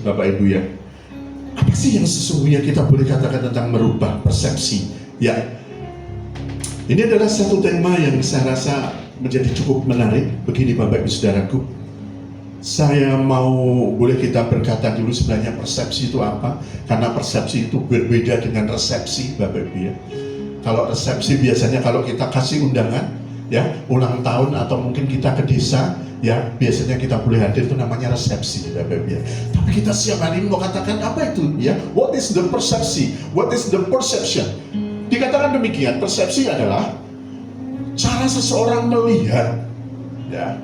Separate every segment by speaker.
Speaker 1: Bapak Ibu ya. Apa sih yang sesungguhnya kita boleh katakan tentang merubah persepsi? Ya, ini adalah satu tema yang saya rasa menjadi cukup menarik. Begini Bapak Ibu Saudaraku, saya mau boleh kita berkata dulu sebenarnya persepsi itu apa? Karena persepsi itu berbeda dengan resepsi Bapak Ibu ya. Kalau resepsi biasanya kalau kita kasih undangan ya, ulang tahun atau mungkin kita ke desa ya, biasanya kita boleh hadir, itu namanya resepsi Bapak Ibu ya. Tapi kita siap hari ini mau katakan apa itu ya? What is the persepsi? What is the perception? Dikatakan demikian, persepsi adalah cara seseorang melihat ya,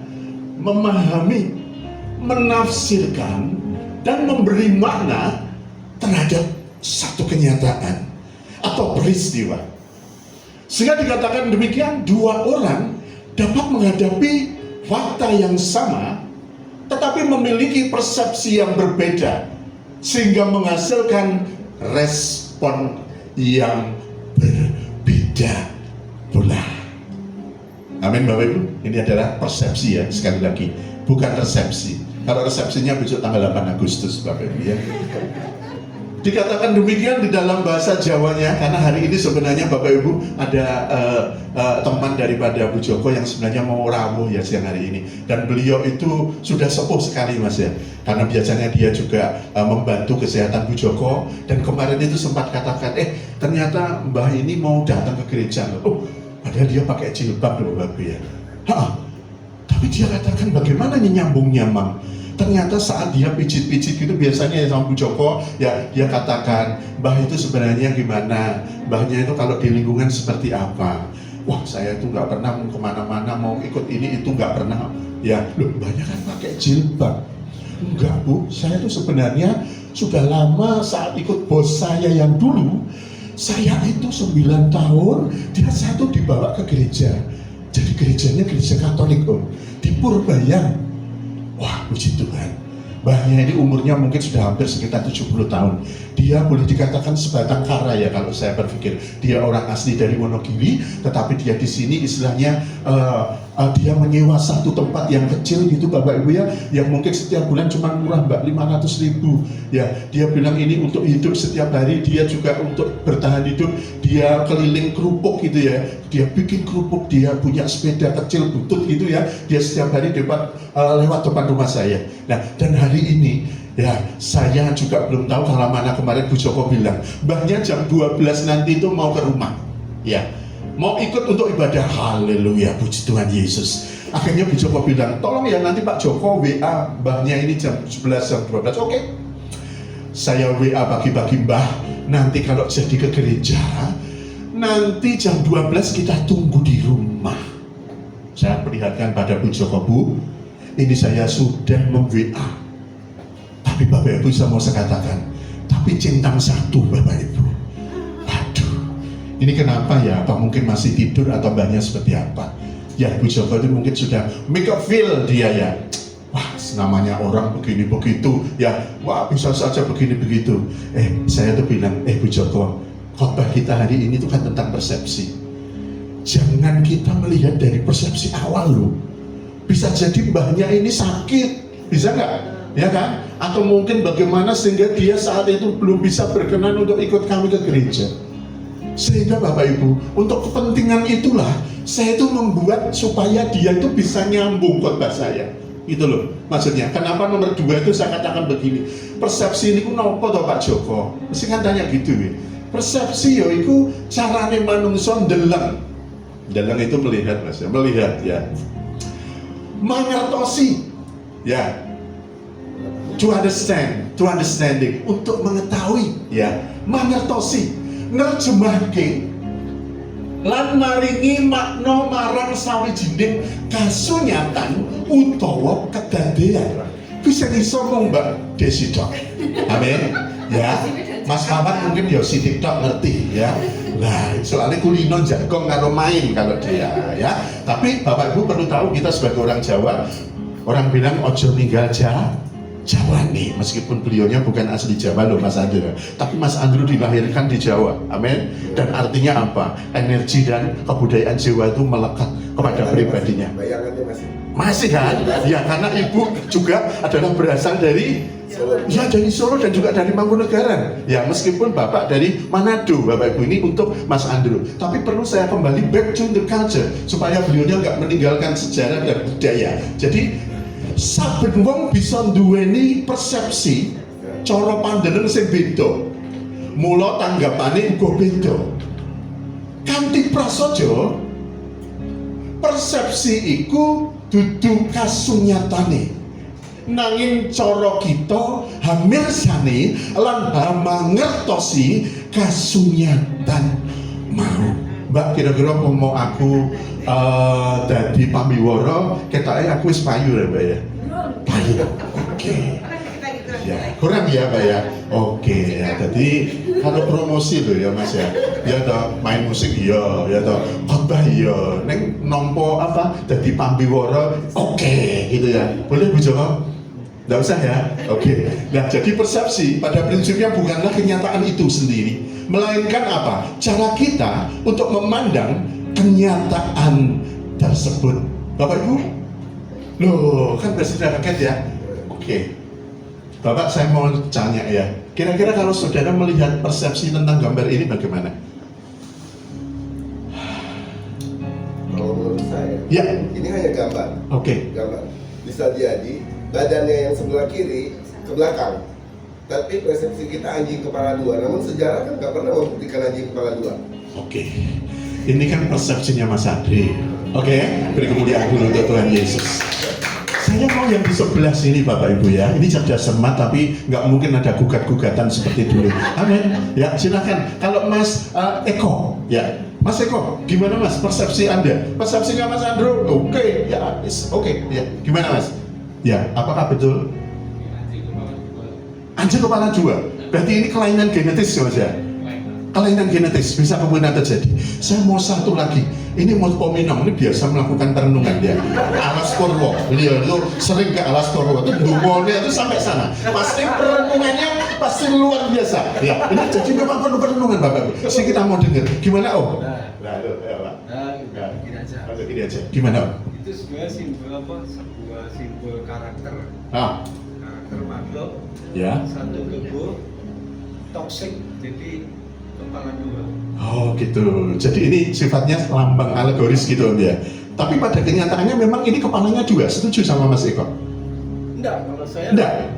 Speaker 1: memahami, menafsirkan dan memberi makna terhadap satu kenyataan atau peristiwa. Sehingga dikatakan demikian, dua orang dapat menghadapi fakta yang sama tetapi memiliki persepsi yang berbeda sehingga menghasilkan respon yang berbeda pula. Amin Bapak Ibu. Ini adalah persepsi ya, sekali lagi, bukan resepsi. Kalau resepsinya besok tanggal 8 Agustus Bapak Ibu ya. Dikatakan demikian di dalam bahasa Jawanya, karena hari ini sebenarnya Bapak Ibu ada teman daripada Bu Joko yang sebenarnya mau rawuh ya siang hari ini, dan beliau itu sudah sepuh sekali Mas ya, karena biasanya dia juga membantu kesehatan Bu Joko, dan kemarin itu sempat katakan ternyata Mbah ini mau datang ke gereja loh. Padahal dia pakai jilbab loh Bapak ya. Tapi dia katakan bagaimana nih nyambungnya Mang? Ternyata saat dia pijit-pijit gitu biasanya ya sama Bu Joko ya, dia katakan, Mbah itu sebenarnya gimana? Mbahnya itu kalau di lingkungan seperti apa? Wah saya itu nggak pernah mau kemana-mana, mau ikut ini itu nggak pernah. Ya loh, Mbahnya kan pakai jilbab. Enggak Bu, saya itu sebenarnya sudah lama saat ikut bos saya yang dulu. Saya itu 9 tahun, dia satu dibawa ke gereja. Jadi gerejanya gereja Katolik Om, di Purbayang. Wah, puji Tuhan. Mbahnya ini umurnya mungkin sudah hampir sekitar 70 tahun. Dia boleh dikatakan sebatang kara ya kalau saya berpikir. Dia orang asli dari Wonogiri, tetapi dia di sini istilahnya dia menyewa satu tempat yang kecil gitu Bapak Ibu ya, yang mungkin setiap bulan cuma murah Mbak 500.000 ya. Dia bilang ini untuk hidup setiap hari, dia juga untuk bertahan hidup, dia keliling kerupuk gitu ya. Dia bikin kerupuk, dia punya sepeda kecil butut gitu ya. Dia setiap hari lewat depan rumah saya. Nah, dan hari ini ya, saya juga belum tahu kalau mana kemarin Bu Joko bilang, Mbahnya jam 12 nanti itu mau ke rumah ya, mau ikut untuk ibadah. Haleluya, puji Tuhan Yesus. Akhirnya Bu Joko bilang, tolong ya nanti Pak Joko WA Mbahnya ini jam 11, jam 12. Oke. Saya WA bagi-bagi Mbah, nanti kalau jadi ke gereja, nanti jam 12 kita tunggu di rumah. Saya perlihatkan pada Bu Joko, Bu, ini saya sudah mem-WA. Tapi Bapak Ibu saya mau katakan, tapi centang satu Bapak Ibu. Aduh, ini kenapa ya? Apa mungkin masih tidur atau Mbahnya seperti apa? Ya Bu Joko itu mungkin sudah make up feel dia ya. Wah, namanya orang begini begitu ya. Wah, bisa saja begini begitu. Saya tuh bilang, Bu Joko, khotbah kita hari ini tuh kan tentang persepsi. Jangan kita melihat dari persepsi awal loh. Bisa jadi Mbahnya ini sakit, bisa nggak? Ya kan? Atau mungkin bagaimana sehingga dia saat itu belum bisa berkenan untuk ikut kami ke gereja. Sehingga Bapak Ibu, untuk kepentingan itulah saya itu membuat supaya dia itu bisa nyambung khotbah saya. Gitu loh maksudnya. Kenapa nomor 2 itu saya katakan begini, persepsi ini ku nopo toh Pak Joko? Mesti kan tanya gitu ya. Persepsi yo iku carane manungsa ndeleng. Ndeleng itu melihat Mas ya, melihat ya. Mangertosi ya. To understanding, untuk mengetahui ya, mangertosi, nerjemahke lan maringi makna marang sawijining kasunyatan utawa kedadean. Bisa disomong Mbak Desi Dok. Amin. Ya. Mas Muhammad mungkin ya si TikTok ngerti ya. Nah, soalnya kulino jargon karo main kalau dia ya. Tapi Bapak Ibu perlu tahu, kita sebagai orang Jawa, orang bilang ojo ninggal Jawa nih, meskipun beliaunya bukan asli Jawa loh Mas Andrew, tapi Mas Andrew dilahirkan di Jawa, amin. Dan artinya apa? Energi dan kebudayaan Jawa itu melekat kepada pribadinya.
Speaker 2: Bayangannya masih
Speaker 1: kan? Ya, karena ibu juga adalah berasal dari Ya, dari Solo dan juga dari Mangkunegaran. Ya, meskipun Bapak dari Manado, Bapak Ibu, ini untuk Mas Andrew. Tapi perlu saya kembali back to the culture supaya beliaunya nggak meninggalkan sejarah dan budaya. Jadi saben wong bisa duweni persepsi cara pandang sing beda. Mula tanggapane uga beda. Kanthi prasaja persepsi iku dudu kasunyatane. Nanging cara kita hamirsani lan mangertosi kasunyatan mau. Mbak, kira-kira mau aku dadi pamiwara, ketoke aku wis payu ya, Mbak ya. Payu. Oke. Ya, kurang ya, Mbak ya. Oke, ya. Jadi kalau promosi loh ya, Mas ya. Ya toh main musik iya, ya toh khotbah iya. Neng nompo apa dadi pambiwara, oke, gitu ya. Boleh Bu Joko? Nggak usah ya? Oke. Nah, jadi persepsi pada prinsipnya bukanlah kenyataan itu sendiri, melainkan apa? Cara kita untuk memandang kenyataan tersebut. Bapak Ibu? Loh, kan sudah kaget ya? Oke. Bapak, saya mau tanya ya. Kira-kira kalau saudara melihat persepsi tentang gambar ini bagaimana?
Speaker 2: Kalau menurut saya,
Speaker 1: Ya.
Speaker 2: ini hanya gambar.
Speaker 1: Oke.
Speaker 2: Gambar. Bisa jadi badannya yang sebelah kiri ke belakang, tapi persepsi kita anjing kepala dua. Namun sejarah kan nggak pernah membuktikan anjing kepala dua.
Speaker 1: Oke. Ini kan persepsinya Mas Adri. Oke, beri kemuliaan dulu untuk Tuhan Yesus. Saya mau yang di sebelah sini Bapak Ibu ya. Ini cerdas cermat tapi nggak mungkin ada gugat-gugatan seperti dulu. Amin. Ya, silakan. Kalau Mas Eko, ya. Mas Eko, gimana Mas persepsi Anda? Persepsinya Mas Andrew? Oke, ya, oke. Ya, gimana Mas? Ya, apakah betul? Anjing kepala dua. Berarti ini kelainan genetis ya Mas ya? Kelainan genetis bisa kemungkinan terjadi. Saya mau satu lagi. Ini Mas Pominong ini biasa melakukan perenungan dia. Alas Purwo, beliau itu sering ke Alas Purwo itu dumonya itu sampai sana. Pasti perenungannya pasti luar biasa. Ya, ini jadi memang perlu perenungan Bapak. Sih kita mau dengar. Gimana Om?
Speaker 3: Gini aja.
Speaker 1: Gini aja. Gimana Om?
Speaker 3: Itu sebenarnya simbol apa? Sebuah simbol karakter makhluk.
Speaker 1: Ya.
Speaker 3: Satu tubuh toksik, jadi kepala dua.
Speaker 1: Oh gitu. Jadi ini sifatnya lambang alegoris gitu Om ya. Tapi pada kenyataannya memang ini kepalanya dua. Setuju sama Mas Eko?
Speaker 3: Enggak, kalau saya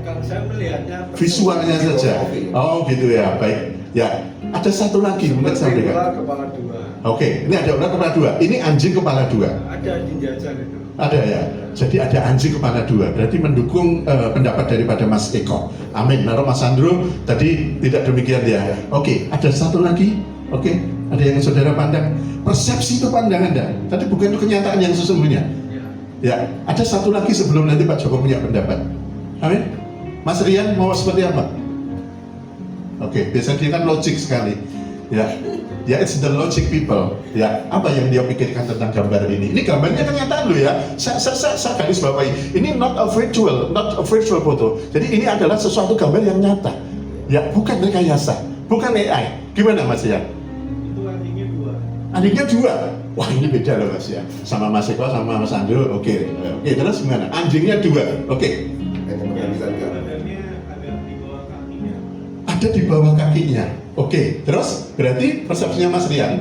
Speaker 3: kalau saya melihatnya
Speaker 1: Visualnya saja. Oh gitu ya. Baik. Ya. Ada satu lagi mungkin saya berikan.
Speaker 3: Kepala dua.
Speaker 1: Oke, ini ada ular kepala dua. Ini anjing kepala dua.
Speaker 3: Ada di jajan itu.
Speaker 1: Ada ya. Jadi ada anjing kepala dua. Berarti mendukung pendapat daripada Mas Eko. Amin. Nah, Mas Andrew tadi tidak demikian ya. Oke, ada satu lagi. Oke, ada yang saudara pandang. Persepsi itu pandangan Anda. Tadi bukan itu kenyataan yang sesungguhnya. Ya, ada satu lagi sebelum nanti Pak Joko punya pendapat. Amin. Mas Rian mau seperti apa? Oke, biasanya dia kan logik sekali. Ya, ya it's the logic people. Ya, apa yang dia pikirkan tentang gambar ini? Ini gambarnya kenyataan loh ya. Saya garis bawahi. Ini not a virtual photo. Jadi ini adalah sesuatu gambar yang nyata. Ya, bukan rekayasa, bukan AI. Gimana Mas ya?
Speaker 3: Itu anjingnya dua.
Speaker 1: Anjingnya dua. Wah ini beda loh Mas ya. Sama Mas Eko, sama Mas Andrew. Oke, terus gimana? Anjingnya dua. Oke.
Speaker 3: Badannya ada di bawah kakinya.
Speaker 1: Ada di bawah kakinya. Oke, terus berarti persepsinya Mas Rian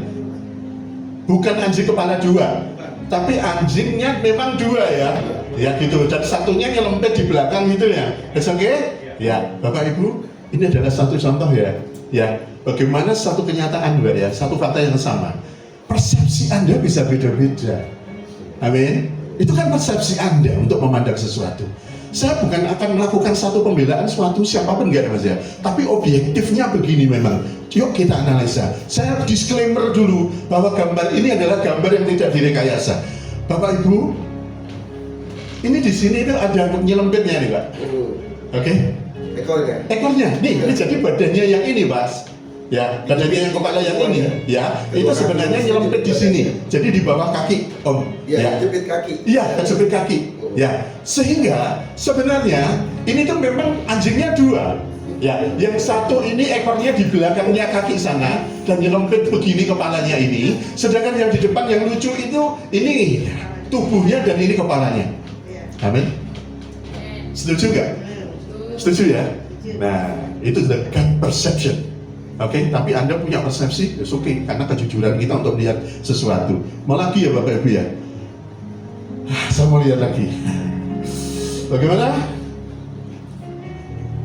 Speaker 1: bukan anjing kepala dua, tapi anjingnya memang dua ya. Ya gitu. Dan satunya nyelempet di belakang gitu ya. Oke? Ya, Bapak Ibu, ini adalah satu contoh ya. Ya, bagaimana satu kenyataan Mbak ya, satu fakta yang sama. Persepsi Anda bisa beda-beda. Amin. Itu kan persepsi Anda untuk memandang sesuatu. Saya bukan akan melakukan satu pembelaan suatu siapapun enggak ya Mas ya. Tapi objektifnya begini memang. Yuk kita analisa. Saya disclaimer dulu bahwa gambar ini adalah gambar yang tidak direkayasa. Bapak Ibu, ini di sini itu ada nyelempitnya nih Pak. Oke? Ekornya. Nih, ini jadi badannya yang ini, Mas. Ya, badannya yang kepala yang ini, ya, itu sebenarnya nyelempit di sini. Jadi di bawah kaki, Om.
Speaker 2: Ya, jepit kaki.
Speaker 1: Iya, jepit kaki. Ya, sehingga sebenarnya ini tuh memang anjingnya dua. Ya, yang satu ini ekornya di belakangnya kaki sana dan nyelempit begini kepalanya ini, sedangkan yang di depan yang lucu itu ini tubuhnya dan ini kepalanya. Amin. Setuju nggak? Setuju ya? Nah, itu the gut perception. Oke, tapi Anda punya persepsi, it's okay, karena kejujuran kita untuk melihat sesuatu. Mau lagi ya Bapak Ibu ya? Saya mau lihat lagi. Bagaimana?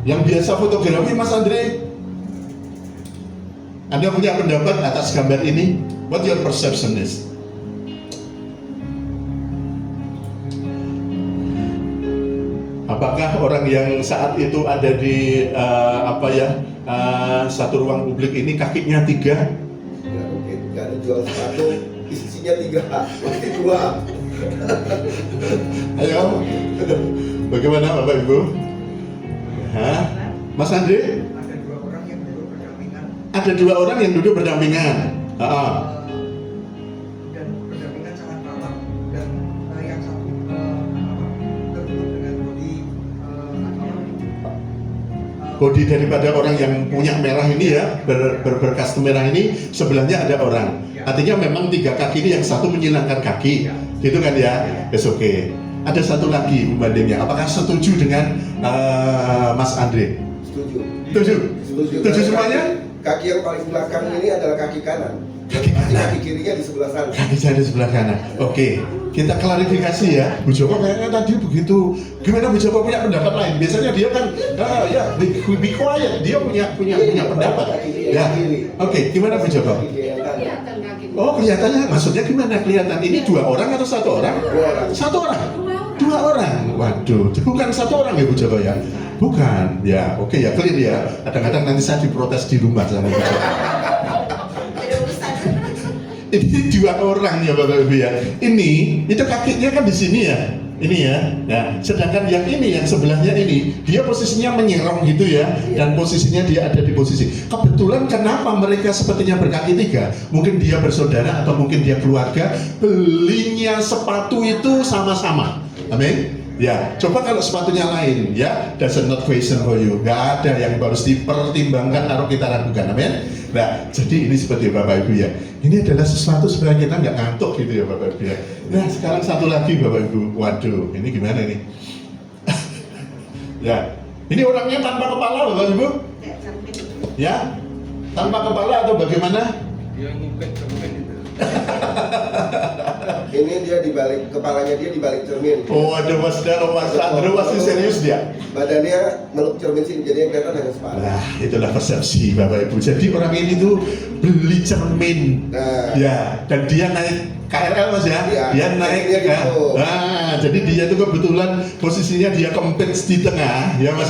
Speaker 1: Yang biasa fotografi Mas Andre, Anda punya pendapat atas gambar ini? What your perception is? Apakah orang yang saat itu ada di satu ruang publik ini kakinya 3?
Speaker 2: Ya mungkin nggak ada jual sepatu, isinya 3, pasti 2.
Speaker 1: Ayo, bagaimana Bapak Ibu? Hah? Mas Andre?
Speaker 3: Ada 2 orang yang duduk berdampingan.
Speaker 1: Ada 2 orang yang duduk berdampingan.
Speaker 3: Dan berdampingan sangat rapat, dan yang satu terduduk dengan
Speaker 1: Bodi daripada orang yang punya merah ini ya, berkas merah ini, sebelahnya ada orang. Artinya memang 3 kaki ini yang satu menyilangkan kaki, gitu kan ya? It's okay. Ada satu lagi pembandingnya. Apakah setuju dengan Mas Andre?
Speaker 2: Setuju.
Speaker 1: Setuju?
Speaker 2: Setuju.
Speaker 1: Setuju semuanya?
Speaker 2: Kaki yang paling belakang ini adalah kaki kanan.
Speaker 1: Kaki kanan.
Speaker 2: Kaki kirinya di sebelah sana.
Speaker 1: Kaki saya di sebelah kanan. Oke, kita klarifikasi ya. Bu Joko kayaknya tadi begitu. Gimana Bu Joko punya pendapat lain? Biasanya dia kan, be quiet. Dia punya pendapat. Ya. Oke, gimana Bu Joko?
Speaker 4: Kelihatan kaki.
Speaker 1: Oh, kelihatannya. Maksudnya gimana kelihatan? Ini 2 orang atau 1 orang?
Speaker 2: 2 orang.
Speaker 1: 1 orang. 2 orang. Waduh, bukan 1 orang ya Bu Joko ya? Bukan. Ya, oke ya, clear ya. Kadang-kadang nanti saya diprotes di rumah sama Bu Joko.
Speaker 4: Ada urusan.
Speaker 1: Ini 2 orang ya Bapak Ibu ya. Ini, itu kakinya kan di sini ya. Ini ya. Nah, sedangkan yang ini, yang sebelahnya ini, dia posisinya menyerong gitu ya. Dan posisinya dia ada di posisi. Kebetulan kenapa mereka sepertinya berkaki 3? Mungkin dia bersaudara atau mungkin dia keluarga. Belinya sepatu itu sama-sama. Amin. Ya, coba kalau sepatunya lain, ya, that's not question for you. Gak ada yang harus dipertimbangkan atau kita ragukan, amin. Nah, jadi ini seperti Bapak Ibu ya. Ini adalah sesuatu supaya kita nggak ngantuk gitu ya Bapak Ibu ya. Nah, sekarang satu lagi Bapak Ibu. Waduh, ini gimana nih? Ya, ini orangnya tanpa kepala Bapak Ibu? Ya, tanpa kepala atau bagaimana?
Speaker 3: dia ngupet cermin itu.
Speaker 2: Ini dia di balik, kepalanya dia di balik cermin.
Speaker 1: Oh, ada Mas Andre masih serius dia.
Speaker 2: Badannya meluk cermin sini, jadi yang kelihatan hanya kepala.
Speaker 1: Nah, itulah persepsi Bapak Ibu. Jadi orang ini tuh beli cermin,
Speaker 2: Nah.
Speaker 1: ya, dan dia naik KRL Mas ya,
Speaker 2: Iya,
Speaker 1: dia naik
Speaker 2: dia
Speaker 1: ya.
Speaker 2: gitu.
Speaker 1: Nah, jadi dia tuh kebetulan posisinya dia kempit di tengah, ya Mas.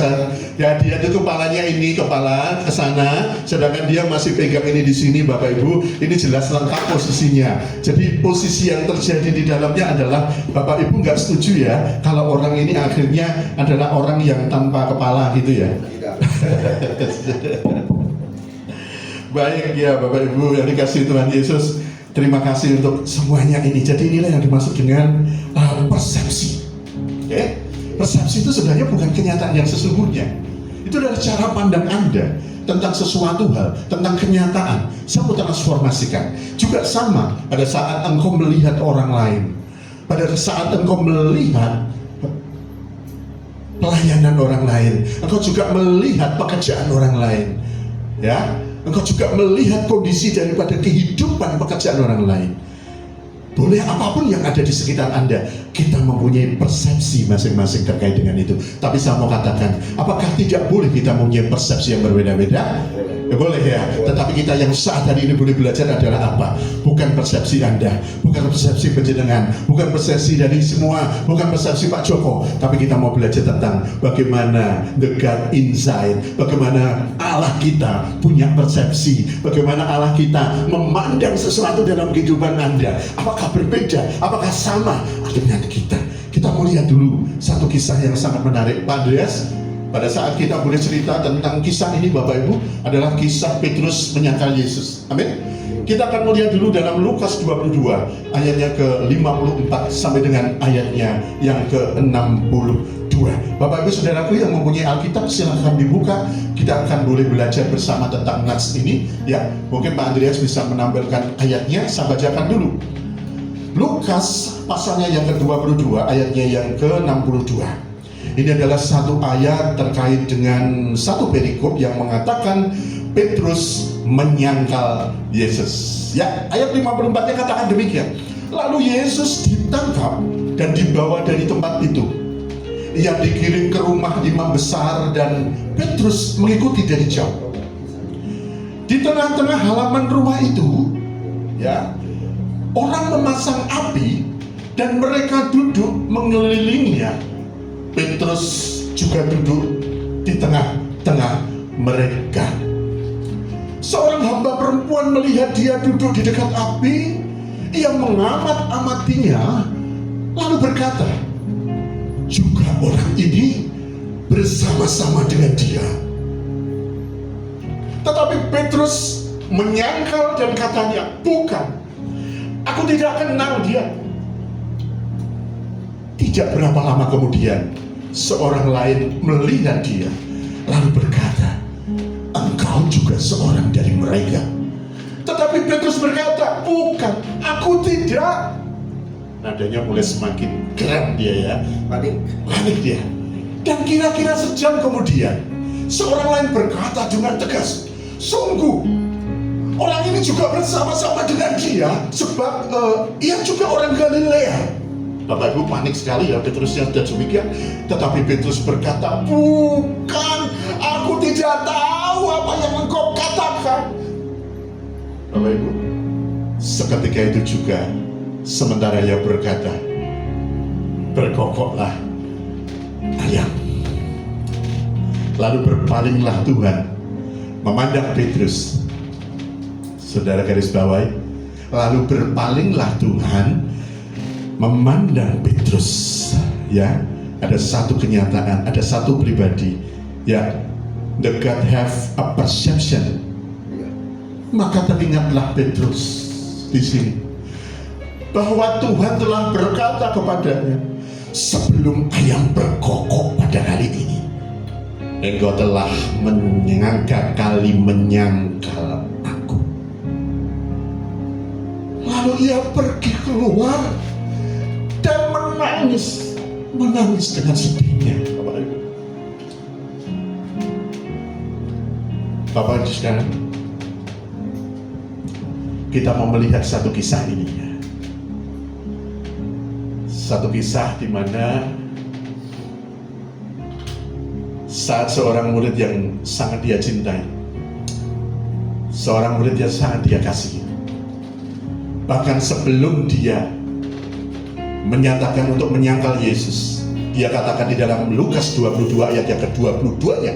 Speaker 1: Ya, dia tuh kepalanya ini kepala ke sana, sedangkan dia masih pegang ini di sini Bapak Ibu. Ini jelas lengkap posisinya. Jadi posisi yang terjadi di dalamnya adalah Bapak Ibu nggak setuju ya kalau orang ini akhirnya adalah orang yang tanpa kepala gitu ya.
Speaker 2: Tidak.
Speaker 1: Baik ya Bapak Ibu yang dikasihi Tuhan Yesus, terima kasih untuk semuanya ini. Jadi inilah yang dimaksud dengan persepsi. Oke? Persepsi itu sebenarnya bukan kenyataan yang sesungguhnya. Itu adalah cara pandang Anda tentang sesuatu hal, tentang kenyataan. Saya mau transformasikan. Juga sama pada saat engkau melihat orang lain. Pada saat engkau melihat pelayanan orang lain, engkau juga melihat pekerjaan orang lain. Ya, engkau juga melihat kondisi daripada kehidupan pekerjaan orang lain. Boleh apapun yang ada di sekitar Anda, kita mempunyai persepsi masing-masing terkait dengan itu. Tapi saya mau katakan, apakah tidak boleh kita mempunyai persepsi yang berbeda-beda? Ya boleh ya, tetapi kita yang saat hari ini boleh belajar adalah apa? Bukan persepsi Anda, bukan persepsi penjenengan, bukan persepsi dari semua, bukan persepsi Pak Joko, tapi kita mau belajar tentang bagaimana the God inside, bagaimana Allah kita punya persepsi, bagaimana Allah kita memandang sesuatu dalam kehidupan Anda. Apakah berbeda? Apakah sama dengan kita? Kita mau lihat dulu satu kisah yang sangat menarik, Pak Andreas. Pada saat kita boleh cerita tentang kisah ini Bapak Ibu, adalah kisah Petrus menyangkal Yesus. Amin. Kita akan melihat dulu dalam Lukas 22 ayatnya ke-54 sampai dengan ayatnya yang ke-62. Bapak Ibu Saudaraku yang mempunyai Alkitab, silahkan dibuka. Kita akan boleh belajar bersama tentang nats ini. Ya, mungkin Pak Andreas bisa menampilkan ayatnya. Saya bacakan dulu. Lukas pasalnya yang ke-22 ayatnya yang ke-62. Ini adalah satu ayat terkait dengan satu perikop yang mengatakan Petrus menyangkal Yesus. Ya, ayat 54-nya katakan demikian. Lalu Yesus ditangkap dan dibawa dari tempat itu. Ia dikirim ke rumah imam besar dan Petrus mengikuti dari jauh. Di tengah-tengah halaman rumah itu, ya, orang memasang api dan mereka duduk mengelilinginya. Petrus juga duduk di tengah-tengah mereka. Seorang hamba perempuan melihat dia duduk di dekat api. Ia mengamat-amatinya lalu berkata, juga orang ini bersama-sama dengan dia. Tetapi Petrus menyangkal dan katanya, bukan, aku tidak kenal dia. Tidak berapa lama kemudian, seorang lain melihat dia lalu berkata, engkau juga seorang dari mereka. Tetapi Petrus berkata, bukan, aku tidak. Nadanya mulai semakin geram dia, ya, panik dia. Dan kira-kira sejam kemudian, seorang lain berkata dengan tegas, sungguh orang ini juga bersama-sama dengan dia, sebab ia juga orang Galilea. Bapak Ibu panik sekali ya, Petrusnya sudah demikian. Tetapi Petrus berkata, bukan, aku tidak tahu apa yang engkau katakan. Bapak Ibu, seketika itu juga, sementara ia berkata, berkokoklah ayam. Lalu berpalinglah Tuhan memandang Petrus. Saudara garis bawahi, lalu berpalinglah Tuhan memandang Petrus. Ya, ada satu kenyataan, ada satu pribadi. Ya, the God have a perception. Maka teringatlah Petrus di sini bahwa Tuhan telah berkata kepadanya, sebelum ayam berkokok pada hari ini, engkau telah menyangka kali menyangkal aku. Lalu ia pergi keluar dan menangis dengan sedihnya. Bapak Ibu sekalian, kita mau melihat satu kisah ini, ya. Satu kisah di mana saat seorang murid yang sangat dia cintai, seorang murid yang sangat dia kasihi, bahkan sebelum dia menyatakan untuk menyangkal Yesus, dia katakan di dalam Lukas 22 ayat yang ke-22-nya,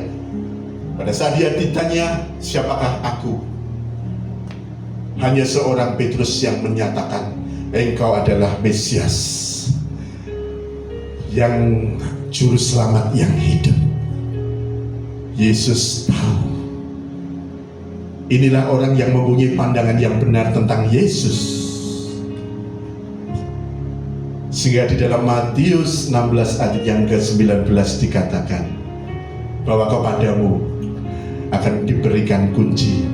Speaker 1: pada saat dia ditanya, siapakah aku? Hanya seorang Petrus yang menyatakan, engkau adalah Mesias, yang juru selamat yang hidup. Yesus tahu. Inilah orang yang mempunyai pandangan yang benar tentang Yesus. Sehingga di dalam Matius 16 ayat yang ke-19 dikatakan bahwa kepadamu akan diberikan kunci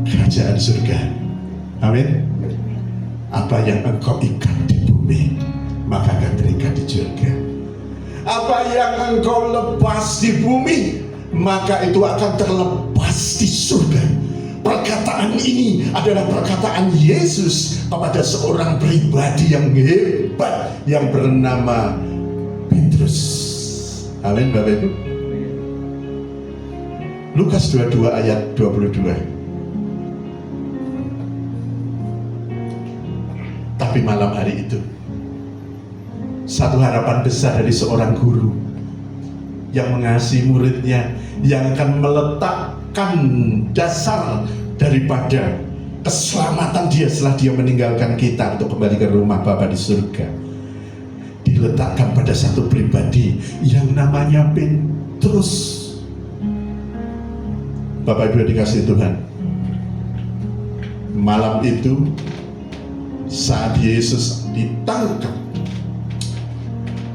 Speaker 1: kerajaan surga. Amin. Apa yang engkau ikat di bumi, maka akan terikat di surga. Apa yang engkau lepas di bumi, maka itu akan terlepas di surga. Perkataan ini adalah perkataan Yesus kepada seorang pribadi yang hebat yang bernama Petrus. Amin, Bapak Ibu. Lukas 22 ayat 22. Tapi malam hari itu, satu harapan besar dari seorang guru yang mengasihi muridnya, yang akan meletakkan dasar daripada keselamatan dia setelah dia meninggalkan kita untuk kembali ke rumah Bapa di surga, diletakkan pada satu pribadi yang namanya Petrus. Bapak Ibu dikasih Tuhan, malam itu saat Yesus ditangkap,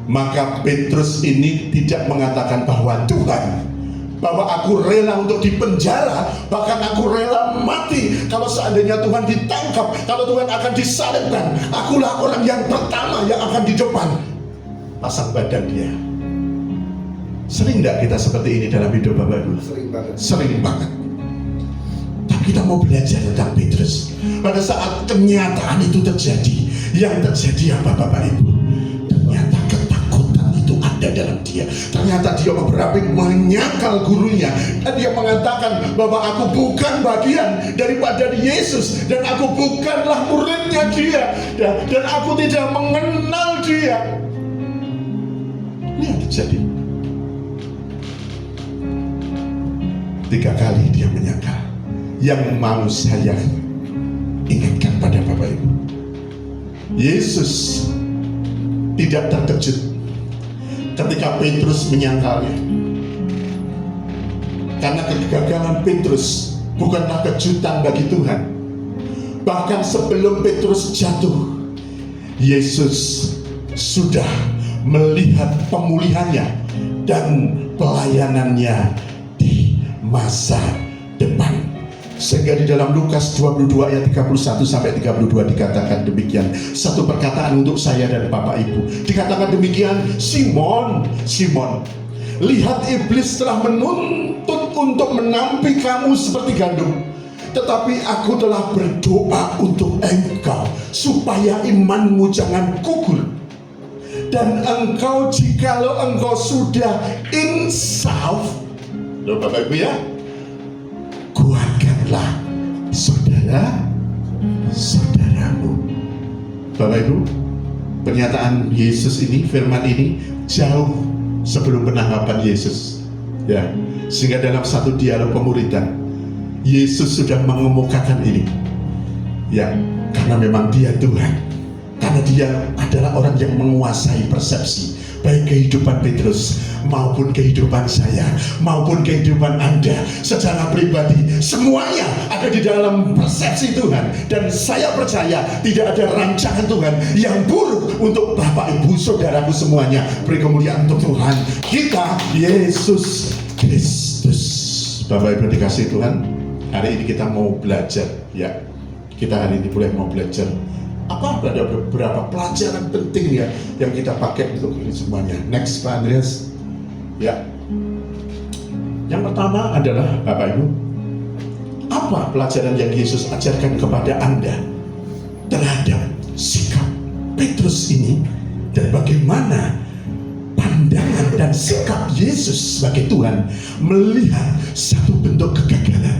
Speaker 1: maka Petrus ini tidak mengatakan bahwa Tuhan, bahwa aku rela untuk dipenjara, bahkan aku rela mati kalau seandainya Tuhan ditangkap, kalau Tuhan akan disalibkan, akulah orang yang pertama yang akan di depan. Pasang badan dia. Sering tidak kita seperti ini dalam hidup Bapak Ibu?
Speaker 2: Sering banget.
Speaker 1: Sering banget. Tapi kita mau belajar tentang Petrus. Pada saat kenyataan itu terjadi, yang terjadi apa Bapak Ibu? Ternyata ketakutan itu ada dalam dia. Ternyata dia berani menyangkal gurunya, dan dia mengatakan bahwa aku bukan bagian daripada Yesus, dan aku bukanlah muridnya dia, dan aku tidak mengenal dia. Ini yang terjadi. 3 kali dia menyangkal. Yang mau saya ingatkan pada Bapak Ibu, Yesus tidak terkejut ketika Petrus menyangkalnya, karena kegagalan Petrus bukanlah kejutan bagi Tuhan. Bahkan sebelum Petrus jatuh, Yesus sudah melihat pemulihannya dan pelayanannya di masa depan. Sehingga di dalam Lukas 22 ayat 31 sampai 32 dikatakan demikian. Satu perkataan untuk saya dan Bapak Ibu. Dikatakan demikian, Simon, Simon, lihat iblis telah menuntut untuk menampi kamu seperti gandum. Tetapi aku telah berdoa untuk engkau supaya imanmu jangan gugur. Dan engkau, jikalau engkau sudah insaf, loh Bapak Ibu ya, kuatkanlah saudara-saudaramu. Bapak Ibu, pernyataan Yesus ini, firman ini jauh sebelum penangkapan Yesus, ya. Sehingga dalam satu dialog pemuridan, Yesus sudah mengemukakan ini, ya, karena memang dia Tuhan, karena dia adalah orang yang menguasai persepsi, baik kehidupan Petrus maupun kehidupan saya, maupun kehidupan Anda secara pribadi. Semuanya ada di dalam persepsi Tuhan. Dan saya percaya tidak ada rancangan Tuhan yang buruk untuk Bapak Ibu Saudaraku semuanya. Beri kemuliaan untuk Tuhan kita Yesus Kristus. Bapak Ibu dikasih Tuhan, hari ini kita mau belajar, ya. Kita hari ini boleh mau belajar. Apa ada beberapa pelajaran penting ya yang kita pakai untuk ini semuanya. Next Pak Andreas. Ya. Yang pertama adalah Bapak Ibu, apa pelajaran yang Yesus ajarkan kepada Anda terhadap sikap Petrus ini, dan bagaimana pandangan dan sikap Yesus sebagai Tuhan melihat satu bentuk kegagalan.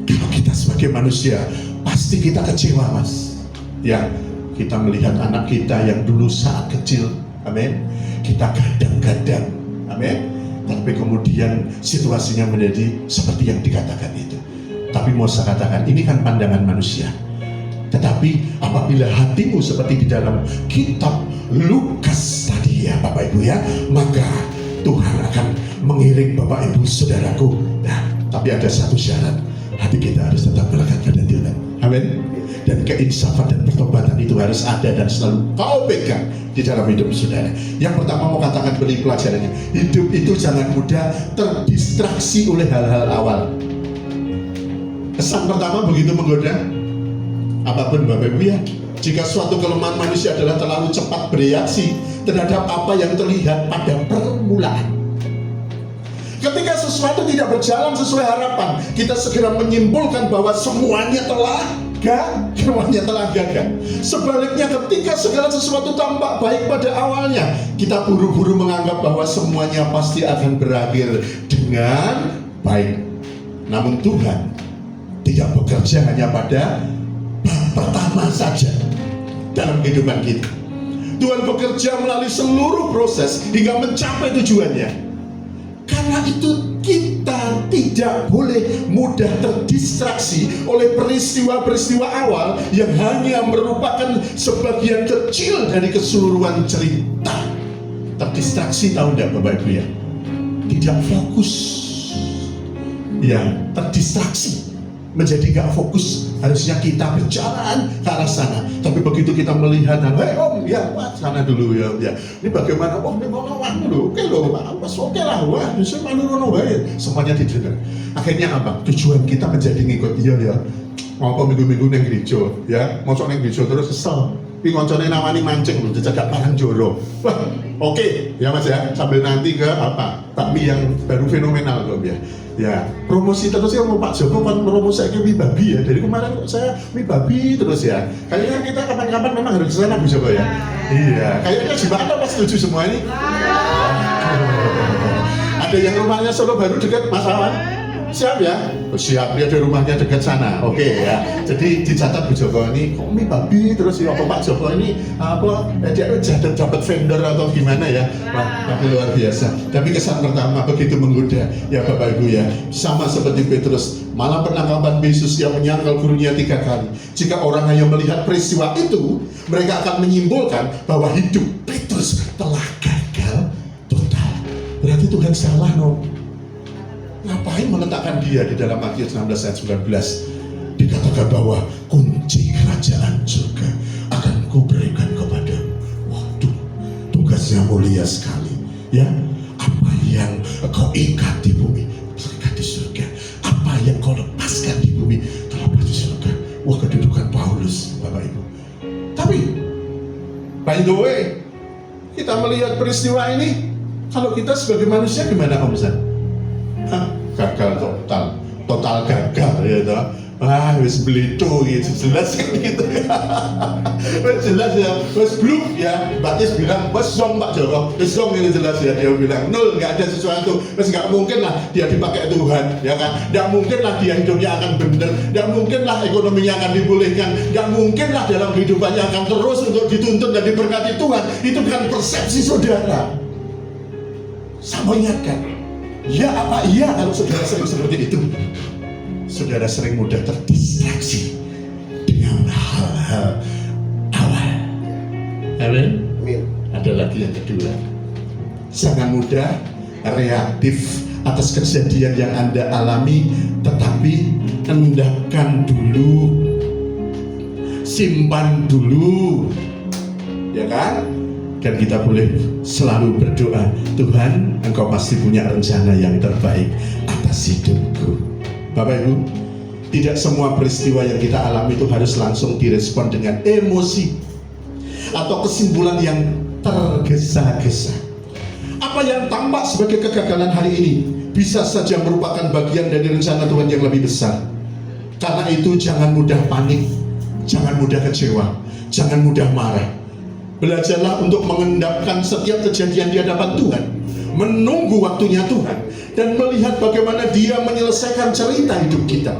Speaker 1: Kalau kita sebagai manusia pasti kita kecewa, Mas. Ya, kita melihat anak kita yang dulu saat kecil, amin, kita gadang-gadang, amin, tapi kemudian situasinya menjadi seperti yang dikatakan itu. Tapi mau saya katakan, ini kan pandangan manusia. Tetapi apabila hatimu seperti di dalam kitab Lukas tadi ya Bapak Ibu ya, maka Tuhan akan mengiring Bapak Ibu Saudaraku. Nah, tapi ada satu syarat, hati kita harus tetap melekat pada Tuhan, amin. Dan keinsafan dan pertobatan itu harus ada dan selalu kau pegang di dalam hidup saudara. Yang pertama mau katakan beri pelajarannya, hidup itu jangan mudah terdistraksi oleh hal-hal awal. Kesan pertama begitu menggoda. Apapun Bapak Ibu ya, jika suatu kelemahan manusia adalah terlalu cepat bereaksi terhadap apa yang terlihat pada permulaan. Ketika sesuatu tidak berjalan sesuai harapan, kita segera menyimpulkan bahwa semuanya telah gagal. Sebaliknya, ketika segala sesuatu tampak baik pada awalnya, kita buru-buru menganggap bahwa semuanya pasti akan berakhir dengan baik. Namun Tuhan tidak bekerja hanya pada pertama saja dalam kehidupan kita. Tuhan bekerja melalui seluruh proses hingga mencapai tujuannya. Karena itu kita tidak boleh mudah terdistraksi oleh peristiwa-peristiwa awal yang hanya merupakan sebagian kecil dari keseluruhan cerita. Terdistraksi tahu enggak Bapak Ibu ya? Tidak fokus. Ya, terdistraksi. Menjadi gak fokus. Harusnya kita berjalan ke arah sana, tapi begitu kita melihat, om ya Pak sana dulu ya, ini bagaimana, ini mau lawan dulu, oke loh Pak, oke lah, wah justru manurono semuanya didengar. Akhirnya apa? Tujuan kita menjadi ngikut dia ya, mau minggu-minggu neng gereja ya, mau neng gereja terus kesel Pi koncone nawani mancing lho dicegak parang joro. Wah, oke ya Mas ya, sambil nanti ke apa? Bakmi yang baru fenomenal kok ya. Ya, promosi terus ya Pak Joko kan promosi saya mie babi ya. Dari kemarin kok saya mie babi terus ya. Kayaknya kita kapan-kapan memang harus ke sana Bu Joko ya. Iya, kayaknya gimana Mas setuju semua ini? Ada yang rumahnya Solo Baru dekat Mas Awan? Siap ya? Oh, siap, dia ada rumahnya dekat sana. Oke ya. Jadi dicatat Bu Joko ini kok mie babi terus ya Pak Joko ini apa dia dapat vendor atau gimana ya? Wah, tapi luar biasa. Tapi kesan pertama begitu menggoda ya Bapak Ibu ya. Sama seperti Petrus, malah penangkapan Yesus yang menyangkal gurunya 3 kali. Jika orang hanya melihat peristiwa itu, mereka akan menyimpulkan bahwa hidup Petrus telah gagal total. Berarti Tuhan salah no. Ngapain meletakkan dia di dalam Matius 16 ayat 19? Dikatakan bahwa kunci kerajaan surga akan kuberikan kepadamu. Waduh, tugasnya mulia sekali. Ya, apa yang kau ikat di bumi, terikat di surga. Apa yang kau lepaskan di bumi, terlepas di surga. Wah, kedudukan Paulus, Bapak Ibu. Tapi, by the way, kita melihat peristiwa ini, kalau kita sebagai manusia gimana Om Zan? Gagal total gagal ya toh. Wis belitu gitu jelas kan gitu ya. Wis jelas ya, wis bluk ya. Batis bilang wis zong Pak Joko, wis zong ini jelas ya, dia bilang nol, nggak ada sesuatu. Wis nggak mungkin lah dia dipakai Tuhan ya kan. Nggak mungkin lah dia hidupnya akan benar, nggak mungkin lah ekonominya akan dipulihkan, nggak mungkin lah dalam kehidupannya akan terus untuk dituntun dan diberkati Tuhan. Itu kan persepsi saudara. Sama ingatkan, ya apa iya kalau saudara sering seperti itu? Saudara sering mudah terdistraksi dengan hal-hal awal. Amin. Ada lagi yang kedua, jangan mudah reaktif atas kejadian yang Anda alami, tetapi endapkan dulu, simpan dulu, ya kan? Dan kita boleh selalu berdoa, Tuhan, Engkau pasti punya rencana yang terbaik atas hidupku. Bapak Ibu, tidak semua peristiwa yang kita alami itu harus langsung direspon dengan emosi atau kesimpulan yang tergesa-gesa. Apa yang tampak sebagai kegagalan hari ini bisa saja merupakan bagian dari rencana Tuhan yang lebih besar. Karena itu jangan mudah panik, jangan mudah kecewa, jangan mudah marah. Belajarlah untuk mengendapkan setiap kejadian di hadapan Tuhan, menunggu waktunya Tuhan, dan melihat bagaimana Dia menyelesaikan cerita hidup kita.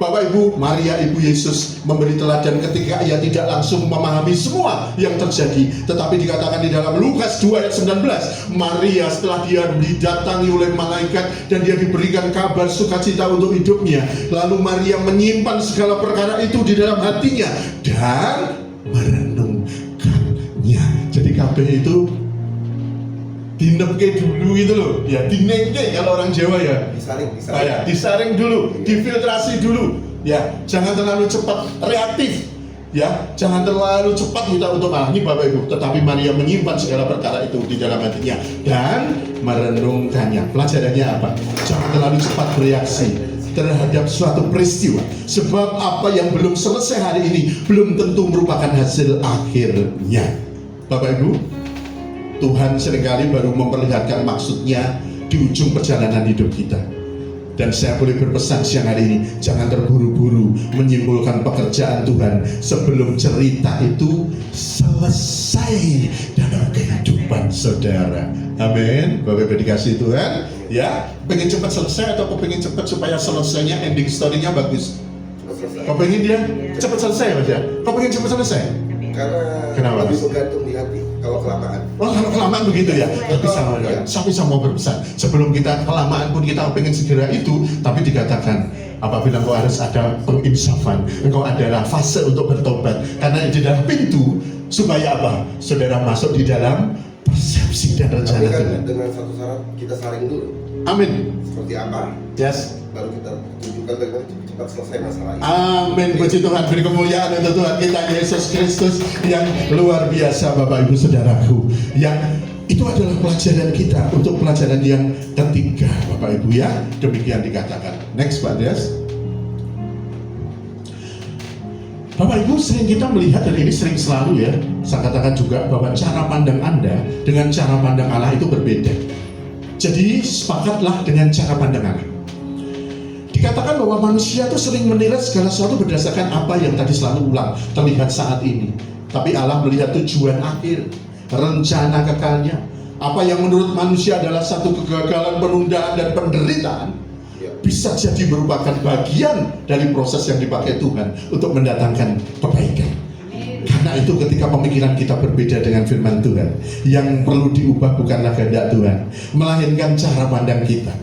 Speaker 1: Bapak Ibu, Maria Ibu Yesus memberi teladan ketika ia tidak langsung memahami semua yang terjadi. Tetapi dikatakan di dalam Lukas 2 ayat 19, Maria setelah dia didatangi oleh malaikat dan dia diberikan kabar sukacita untuk hidupnya, lalu Maria menyimpan segala perkara itu di dalam hatinya dan merenungkannya. Jadi kabeh itu dinepke dulu gitu loh, ya dinengke kalau orang Jawa ya. Disaring dulu, difiltrasi dulu, ya. Jangan terlalu cepat reaktif, ya. Jangan terlalu cepat minta untuk ini Bapak Ibu. Tetapi Maria menyimpan segala perkara itu di dalam hatinya dan merenungkannya. Pelajarannya apa? Jangan terlalu cepat bereaksi terhadap suatu peristiwa, sebab apa yang belum selesai hari ini belum tentu merupakan hasil akhirnya. Bapak Ibu, Tuhan seringkali baru memperlihatkan maksudnya di ujung perjalanan hidup kita. Dan saya boleh berpesan siang hari ini, jangan terburu-buru menyimpulkan pekerjaan Tuhan sebelum cerita itu selesai dalam kehidupan saudara. Amin. Bapak Ibu dikasih Tuhan, ya, pengen cepat selesai atau pengen cepat supaya selesainya ending story-nya bagus? Kau pengen dia cepat selesai Mas ya? Kau pengen cepat selesai?
Speaker 2: Karena lebih bergantung di hati kalau kelamaan.
Speaker 1: Oh, kalau kelamaan begitu ya. Tapi saya mau berpesan, sebelum kita kelamaan pun kita pengen segera itu, tapi dikatakan apabila engkau harus ada penginsafan, engkau adalah fase untuk bertobat. Karena di dalam pintu supaya apa? Saudara masuk di dalam persepsi dan rencana
Speaker 2: Tuhan.
Speaker 1: Tuhan.
Speaker 2: Dengan satu syarat, kita saling dulu.
Speaker 1: Amin.
Speaker 2: Seperti apa?
Speaker 1: Yes.
Speaker 2: Baru kita tunjukkan dengan cepat selesai masalah ini.
Speaker 1: Amin. Puji Tuhan, beri kemuliaan untuk Tuhan kita Yesus Kristus yang luar biasa. Bapak Ibu Saudaraku, yang itu adalah pelajaran kita untuk pelajaran yang ketiga Bapak Ibu ya. Demikian dikatakan. Next Pak Andreas. Bapak Ibu, sering kita melihat, dan ini sering selalu ya, saya katakan juga bahwa cara pandang Anda dengan cara pandang Allah itu berbeda. Jadi sepakatlah dengan cara pandang Allah. Dikatakan bahwa manusia itu sering menilai segala sesuatu berdasarkan apa yang tadi selalu ulang terlihat saat ini. Tapi Allah melihat tujuan akhir, rencana kekalnya. Apa yang menurut manusia adalah satu kegagalan, penundaan, dan penderitaan, bisa jadi merupakan bagian dari proses yang dipakai Tuhan untuk mendatangkan kebaikan. Karena itu ketika pemikiran kita berbeda dengan firman Tuhan, yang perlu diubah bukanlah kehendak Tuhan, melainkan cara pandang kita.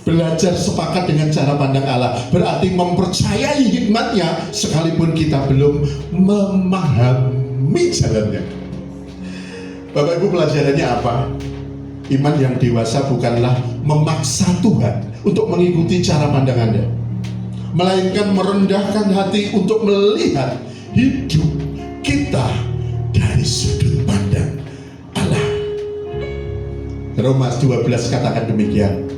Speaker 1: Belajar sepakat dengan cara pandang Allah berarti mempercayai hikmatnya sekalipun kita belum memahami jalannya. Bapak Ibu, pelajarannya apa? Iman yang dewasa bukanlah memaksa Tuhan untuk mengikuti cara pandang Anda, melainkan merendahkan hati untuk melihat hidup kita dari sudut pandang Allah. Roma 12 katakan demikian.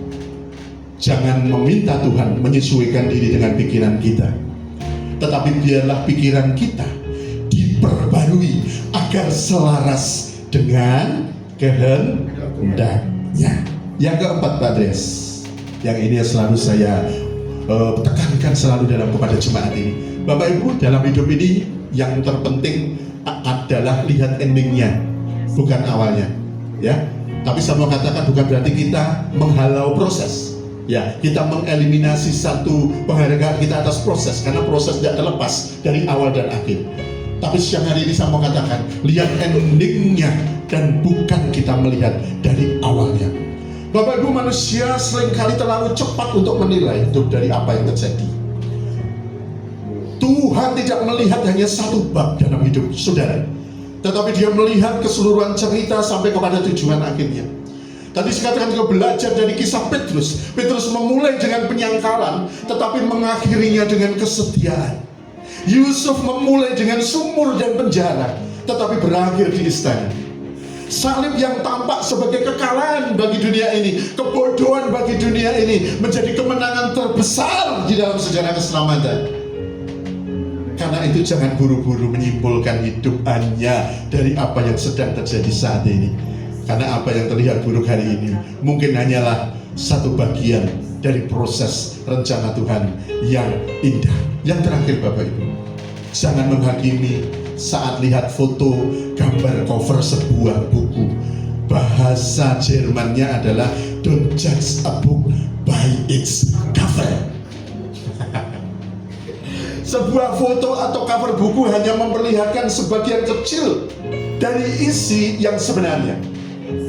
Speaker 1: Jangan meminta Tuhan menyesuaikan diri dengan pikiran kita, tetapi biarlah pikiran kita diperbarui agar selaras dengan kehendaknya. Yang keempat, Pak Dres, yang ini selalu saya tekankan selalu dalam kepada jemaat ini. Bapak Ibu, dalam hidup ini yang terpenting adalah lihat endingnya, bukan awalnya, ya. Tapi saya mau katakan bukan berarti kita menghalau proses, ya. Kita mengeliminasi satu penghargaan kita atas proses, karena proses tidak terlepas dari awal dan akhir. Tapi siang hari ini saya mau katakan, lihat endingnya dan bukan kita melihat dari awalnya. Bapak Ibu, manusia seringkali terlalu cepat untuk menilai hidup dari apa yang terjadi. Tuhan tidak melihat hanya satu bab dalam hidup saudara, tetapi Dia melihat keseluruhan cerita sampai kepada tujuan akhirnya. Tadi dikatakan juga belajar dari kisah Petrus. Petrus memulai dengan penyangkalan, tetapi mengakhirinya dengan kesetiaan. Yusuf memulai dengan sumur dan penjara, tetapi berakhir di istana. Salib yang tampak sebagai kekalahan bagi dunia ini, kebodohan bagi dunia ini, menjadi kemenangan terbesar di dalam sejarah keselamatan. Karena itu jangan buru-buru menyimpulkan hidup hanya dari apa yang sedang terjadi saat ini. Karena apa yang terlihat buruk hari ini mungkin hanyalah satu bagian dari proses rencana Tuhan yang indah. Yang terakhir, Bapak Ibu, jangan menghakimi saat lihat foto gambar cover sebuah buku. Bahasa Jermannya adalah don't judge a book by its cover. Sebuah foto atau cover buku hanya memperlihatkan sebagian kecil dari isi yang sebenarnya.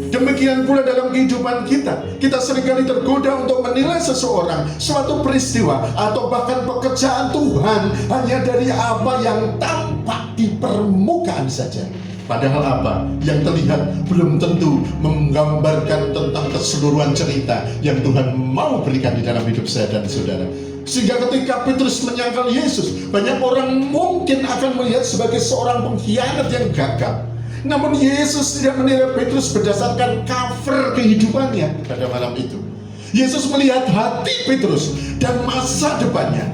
Speaker 1: Demikian pula dalam kehidupan kita. Kita seringkali tergoda untuk menilai seseorang, suatu peristiwa, atau bahkan pekerjaan Tuhan hanya dari apa yang tampak di permukaan saja. Padahal apa yang terlihat belum tentu menggambarkan tentang keseluruhan cerita yang Tuhan mau berikan di dalam hidup saya dan saudara. Sehingga ketika Petrus menyangkal Yesus, banyak orang mungkin akan melihat sebagai seorang pengkhianat yang gagal. Namun Yesus tidak menilai Petrus berdasarkan cover kehidupannya pada malam itu. Yesus melihat hati Petrus dan masa depannya.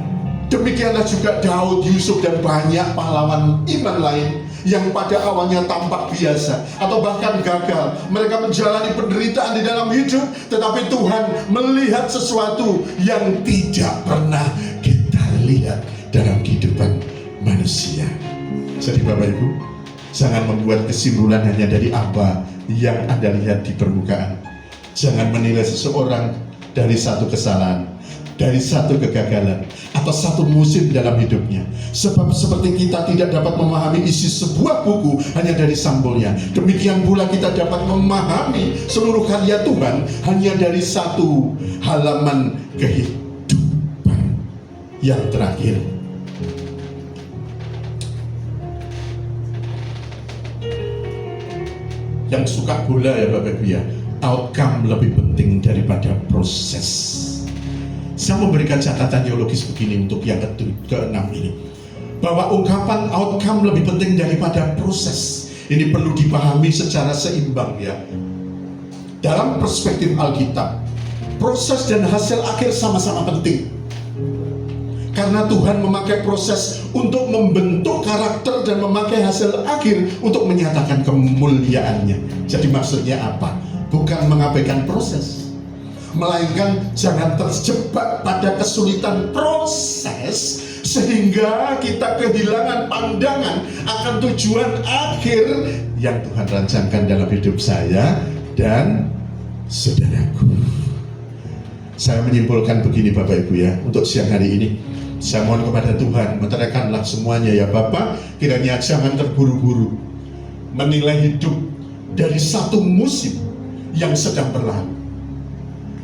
Speaker 1: Demikianlah juga Daud, Yusuf, dan banyak pahlawan iman lain yang pada awalnya tampak biasa atau bahkan gagal. Mereka menjalani penderitaan di dalam hidup, tetapi Tuhan melihat sesuatu yang tidak pernah kita lihat dalam kehidupan manusia. Jadi Bapak Ibu, jangan membuat kesimpulan hanya dari apa yang Anda lihat di permukaan. Jangan menilai seseorang dari satu kesalahan, dari satu kegagalan, atau satu musim dalam hidupnya. Sebab seperti kita tidak dapat memahami isi sebuah buku hanya dari sampulnya, demikian pula kita dapat memahami seluruh karya Tuhan hanya dari satu halaman kehidupan. Yang terakhir, yang suka bola ya Bapak Ibu ya, outcome lebih penting daripada proses. Saya memberikan catatan teologis begini untuk yang keenam ini, bahwa ungkapan outcome lebih penting daripada proses ini perlu dipahami secara seimbang ya. Dalam perspektif Alkitab, proses dan hasil akhir sama-sama penting. Karena Tuhan memakai proses untuk membentuk karakter dan memakai hasil akhir untuk menyatakan kemuliaannya. Jadi maksudnya apa? Bukan mengabaikan proses, melainkan jangan terjebak pada kesulitan proses sehingga kita kehilangan pandangan akan tujuan akhir yang Tuhan rancangkan dalam hidup saya dan saudaraku. Saya menyimpulkan begini Bapak Ibu ya, untuk siang hari ini saya mohon kepada Tuhan, meteraikanlah semuanya ya Bapak. Kiranya jangan terburu-buru menilai hidup dari satu musim yang sedang berlalu.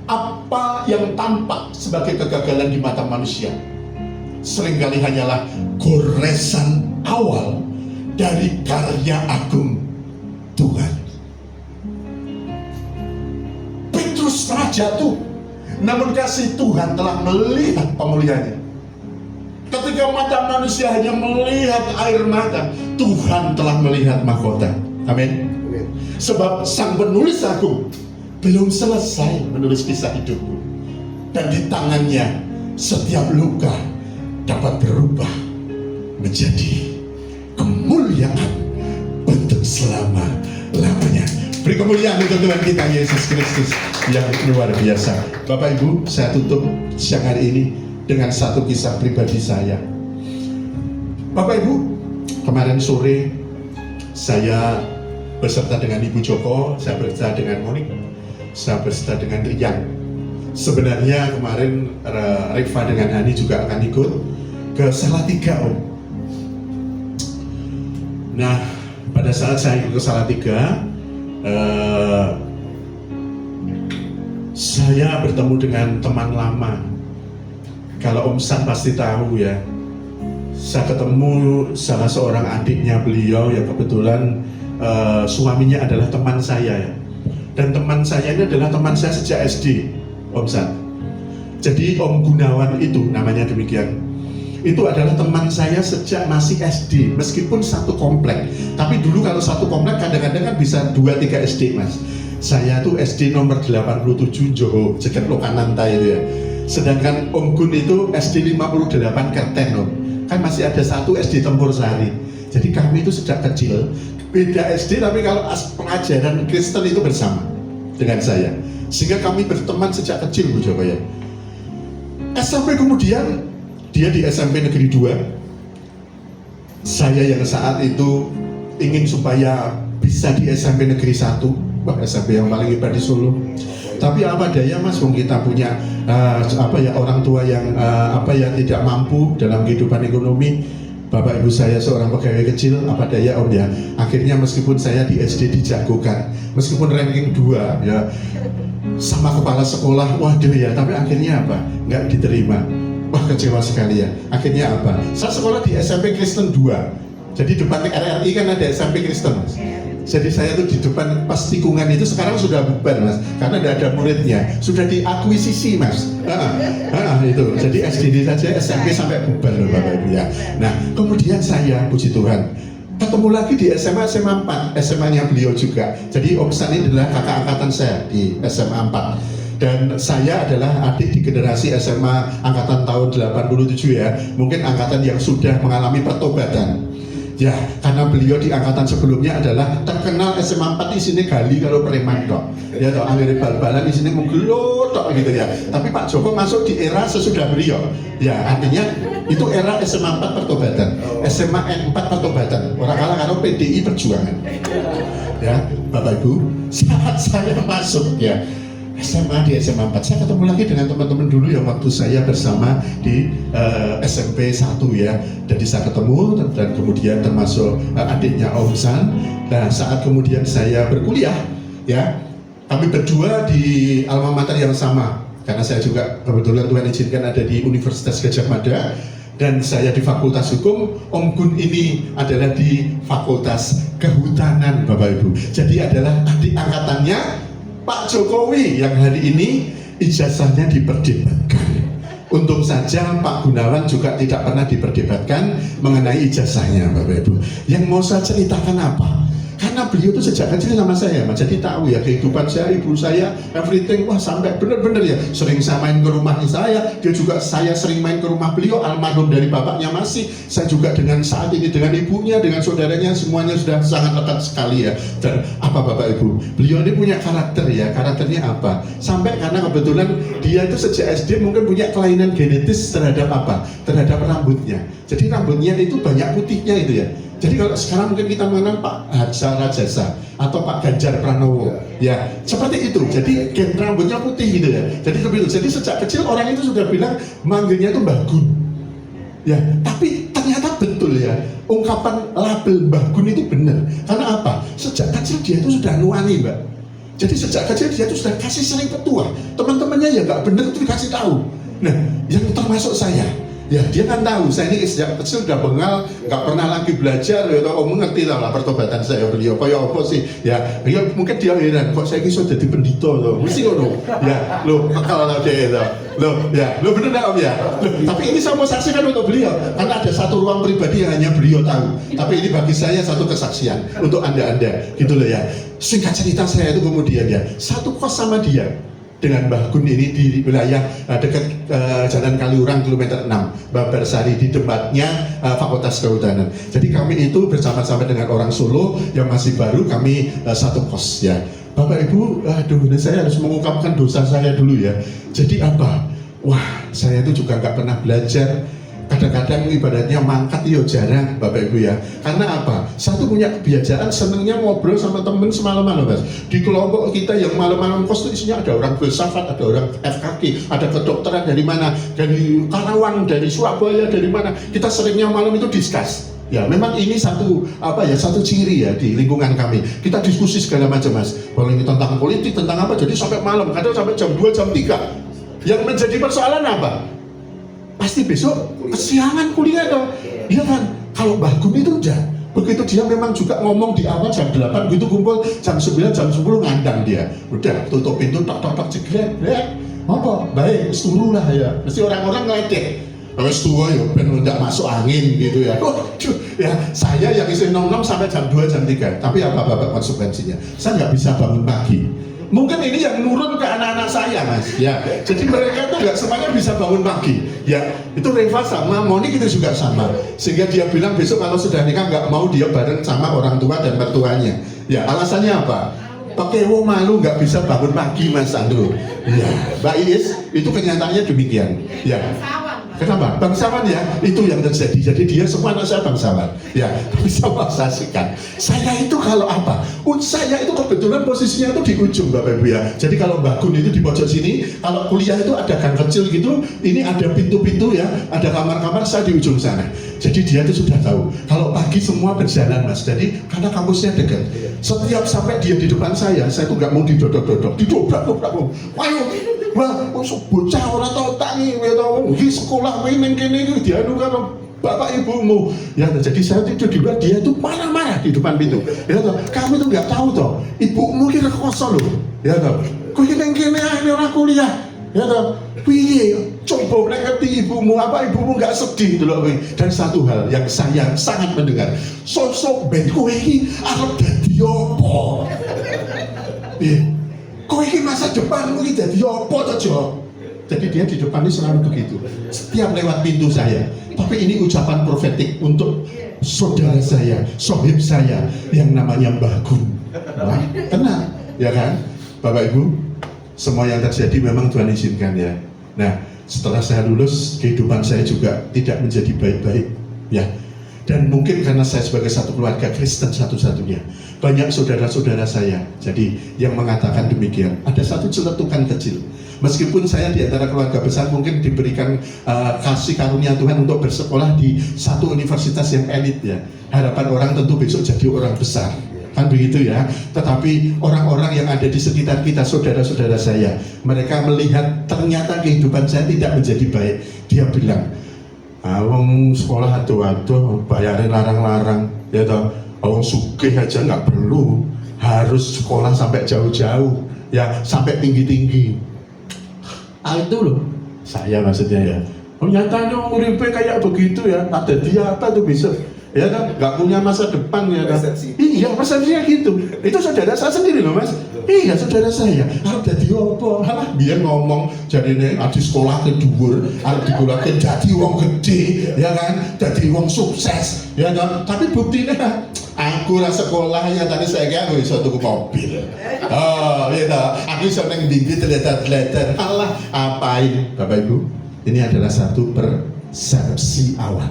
Speaker 1: Apa yang tampak sebagai kegagalan di mata manusia seringkali hanyalah goresan awal dari karya agung Tuhan. Petrus telah jatuh, namun kasih Tuhan telah melihat pemulihannya. Ketika mata manusia hanya melihat air mata, Tuhan telah melihat mahkota. Amin. Sebab sang penulis agung belum selesai menulis kisah hidupku, dan di tangannya setiap luka dapat berubah menjadi kemuliaan untuk selama-lamanya. Beri kemuliaan untuk Tuhan kita Yesus Kristus yang luar biasa. Bapak Ibu, saya tutup siang hari ini dengan satu kisah pribadi saya. Bapak Ibu, kemarin sore saya beserta dengan Ibu Joko, saya beserta dengan Monik, saya beserta dengan Rian. Sebenarnya kemarin Rifa dengan Hani juga akan ikut ke Salatiga, Om. Nah, pada saat saya ikut ke Salatiga, saya bertemu dengan teman lama. Kalau Om San pasti tahu ya, saya ketemu salah seorang adiknya beliau yang kebetulan suaminya adalah teman saya ya. Dan teman saya ini adalah teman saya sejak SD, Om San. Jadi Om Gunawan itu namanya demikian. Itu adalah teman saya sejak masih SD, meskipun satu komplek. Tapi dulu kalau satu komplek kadang-kadang kan bisa 2-3 SD Mas. Saya tuh SD nomor 87 Joho, Jeket Lokananta itu ya. Sedangkan Om Gun itu SD 58 Kerten Om. Kan masih ada satu SD Tempur Sari. Jadi kami itu sejak kecil beda SD, tapi kalau pengajaran Kristen itu bersama dengan saya. Sehingga kami berteman sejak kecil Bu Joko ya. SMP kemudian dia di SMP Negeri 2. Saya yang saat itu ingin supaya bisa di SMP Negeri 1. Wah, SMP yang paling hebat di Solo. Tapi apa daya Mas, wong kita punya orang tua yang tidak mampu dalam kehidupan ekonomi. Bapak ibu saya seorang pegawai kecil, apa daya Om ya. Akhirnya meskipun saya di SD dijagokan, meskipun ranking 2 ya, sama kepala sekolah, waduh ya, tapi akhirnya apa? Nggak diterima. Wah, kecewa sekali ya. Akhirnya apa? Saya sekolah di SMP Kristen 2. Jadi depan RRI kan ada SMP Kristen Mas. Jadi saya tuh di depan pas tikungan itu sekarang sudah bubar Mas, karena tidak ada muridnya, sudah diakuisisi Mas. Itu. Jadi SD saja SMP sampai bubar loh Bapak Ibu ya. Nah kemudian saya puji Tuhan ketemu lagi di SMA 4, SMA-nya beliau juga. Jadi Om San ini adalah kakak angkatan saya di SMA 4. Dan saya adalah adik di generasi SMA angkatan tahun 87 ya. Mungkin angkatan yang sudah mengalami pertobatan. Ya, karena beliau di angkatan sebelumnya adalah terkenal SMA 4 di sini gali kalau preman dok. Ya toh, akhirnya bal-balan di sini menggelot gitu ya. Tapi Pak Joko masuk di era sesudah beliau. Ya, artinya itu era SMA 4 pertobatan, SMA N4 pertobatan. Orang kalah karo PDI Perjuangan. Ya, Bapak Ibu, saat saya masuk ya SMA di SMA 4, saya ketemu lagi dengan teman-teman dulu yang waktu saya bersama di SMP 1 ya. Jadi saya ketemu dan kemudian termasuk adiknya Om San. Nah saat kemudian saya berkuliah ya, kami berdua di alma mater yang sama. Karena saya juga kebetulan Tuhan izinkan ada di Universitas Gadjah Mada. Dan saya di Fakultas Hukum, Om Gun ini adalah di Fakultas Kehutanan Bapak Ibu. Jadi adalah adik angkatannya Pak Jokowi yang hari ini ijazahnya diperdebatkan. Untung saja Pak Gunawan juga tidak pernah diperdebatkan mengenai ijazahnya Bapak Ibu. Yang mau saya ceritakan apa? Karena beliau itu sejak kecil sama saya, Mas. Jadi tahu ya kehidupan saya, ibu saya, everything. Wah, sampai bener-bener ya. Sering saya main ke rumahnya saya, dia juga saya sering main ke rumah beliau, almarhum dari bapaknya masih. Saya juga dengan saat ini dengan ibunya, dengan saudaranya, semuanya sudah sangat dekat sekali ya. Dan apa Bapak Ibu? Beliau ini punya karakter ya. Karakternya apa? Sampai karena kebetulan dia itu sejak SD mungkin punya kelainan genetis terhadap apa? Terhadap rambutnya. Jadi rambutnya itu banyak putihnya itu ya. Jadi kalau sekarang mungkin kita mengenal Pak Hatta Rajasa atau Pak Ganjar Pranowo, ya seperti itu. Jadi gen rambutnya putih gitu ya. Jadi sejak kecil orang itu sudah bilang manggilnya itu Mbah Gun. Ya, tapi ternyata betul ya ungkapan label Mbah Gun itu benar. Karena apa? Sejak kecil dia itu sudah nuani, Mbak. Jadi sejak kecil dia itu sudah kasih sering petua. Teman-temannya ya nggak benar itu dikasih tahu. Nah, yang termasuk saya. Ya dia kan tahu, saya ini sejak kecil udah bengal, nggak pernah lagi belajar, ya tau, mengerti lah pertobatan saya beliau, kayak apa sih, ya mungkin dia heran, kok saya kisah jadi pendito loh, mesti ngono, ya, lo kalau dia itu, lo, ya, lo bener nggak om ya, loh, tapi ini saya mau saksikan untuk beliau, karena ada satu ruang pribadi yang hanya beliau tahu, tapi ini bagi saya satu kesaksian untuk anda, gitu loh ya. Singkat cerita saya itu kemudian ya, satu kos sama dia. Dengan Mbah Gun ini di wilayah dekat Jalan Kaliurang kilometer 6 Babarsari di tempatnya Fakultas Kehutanan. Jadi kami itu bersama-sama dengan orang Solo yang masih baru, kami satu kos ya. Bapak Ibu, aduh saya harus mengungkapkan dosa saya dulu ya. Jadi apa? Wah, saya itu juga nggak pernah belajar. Kadang-kadang ibadatnya mangkat yo jarang Bapak Ibu ya. Karena apa? Satu punya kebiasaan senengnya ngobrol sama temen semalam-malam Mas. Di kelompok kita yang malam-malam kos itu isinya ada orang filsafat, ada orang FKG, ada kedokteran dari mana, dari Karawang, dari Surabaya, dari mana. Kita seringnya malam itu discuss. Ya, memang ini satu ciri ya di lingkungan kami. Kita diskusi segala macam Mas. Boleh tentang politik, tentang apa. Jadi sampai malam, kadang sampai jam 2, jam 3. Yang menjadi persoalan apa? Pasti besok kesiangan kuliah dong. Iya kan? Kalau Mbah Gun itu udah begitu dia memang juga ngomong di awal jam 8 gitu kumpul jam 9, jam 10 ngandang dia. Udah tutup pintu tok cegrek. Ya. Apa? Baik, suruh lah ya. Mesti orang-orang ngeledek. Wes tua ya ben ndak masuk angin gitu ya. Ya, saya yang isi nong-nong sampai jam 2, jam 3. Tapi apa Bapak konsekuensinya? Saya nggak bisa bangun pagi. Mungkin ini yang nurun ke anak-anak saya Mas ya, jadi mereka tuh nggak semuanya bisa bangun pagi ya. Itu Reva sama Moni kita juga sama, sehingga dia bilang besok kalau sudah nikah nggak mau dia bareng sama orang tua dan mertuanya ya. Alasannya apa? Pakai malu nggak bisa bangun pagi Mas Andrew ya. Mbak Iis, itu kenyataannya demikian ya. Kenapa? Bangsawan ya, itu yang terjadi. Jadi dia semua anak saya bangsawan. Ya, tapi saya saksikan. Saya itu kalau apa? Saya itu kebetulan posisinya itu di ujung Bapak Ibu ya. Jadi kalau Mbah Gun itu di pojok sini, kalau kuliah itu ada gang kecil gitu, ini ada pintu-pintu ya, ada kamar-kamar, saya di ujung sana. Jadi dia itu sudah tahu. Kalau pagi semua berjalan Mas. Jadi karena kampusnya dekat. Setiap sampai dia di depan saya tuh nggak mau didodok-dodok, didobrak-dobrak. Ayo. Wah, bocah orang tahu tangi, tahu di sekolah ini kene dianu karo bapak ibumu. Ya, jadi saya itu di luar, dia itu marah-marah di depan pintu. Ya toh, kamu itu nggak tahu toh, ibumu kira koso loh. Ya toh, kok kene ini orang kuliah. Ya toh, piye? Coba ngerti ibumu apa ibumu nggak sedih dulu. Dan satu hal yang saya sangat mendengar, sosok ben kowe iki arep dadi opo? Iya. Kau ini masa depanmu ini jadi apa toh? Jadi dia di depan ini selalu begitu. Setiap lewat pintu saya. Tapi ini ucapan profetik untuk saudara saya, sohib saya yang namanya Mbah Gun. Wah, tenang, ya kan? Bapak Ibu, semua yang terjadi memang Tuhan izinkan ya. Nah, setelah saya lulus, kehidupan saya juga tidak menjadi baik-baik, ya. Dan mungkin karena saya sebagai satu keluarga Kristen satu-satunya, banyak saudara-saudara saya jadi yang mengatakan demikian. Ada satu celetukan kecil, meskipun saya di antara keluarga besar mungkin diberikan kasih karunia Tuhan untuk bersekolah di satu universitas yang elit ya. Harapan orang tentu besok jadi orang besar, kan begitu ya. Tetapi orang-orang yang ada di sekitar kita, saudara-saudara saya, mereka melihat ternyata kehidupan saya tidak menjadi baik. Dia bilang, awang sekolah atuh bayarin larang-larang ya toh. Awang sugih aja nggak perlu harus sekolah sampai jauh-jauh ya, sampai tinggi-tinggi. Itu loh saya maksudnya ya. Nyatanya uripe kayak begitu ya. Ada dia apa tuh bisa ya kan, nggak punya masa depan ya kan.
Speaker 2: Persepsi.
Speaker 1: Iya, persepsinya gitu. Itu saudara saya sendiri loh mas. Iya, saudara saya. Jadi apa? Halah, biar ngomong jadi nih, di sekolah ke dhuwur, di sekolah ke jadi wong gede, ya kan, jadi wong sukses, ya kan. Tapi buktinya aku lah sekolah yang tadi saya kira aku bisa tuku mobil. Oh, iya toh. Aku bisa neng bibit terletar. Allah, apain, Bapak Ibu? Ini adalah satu persepsi awal.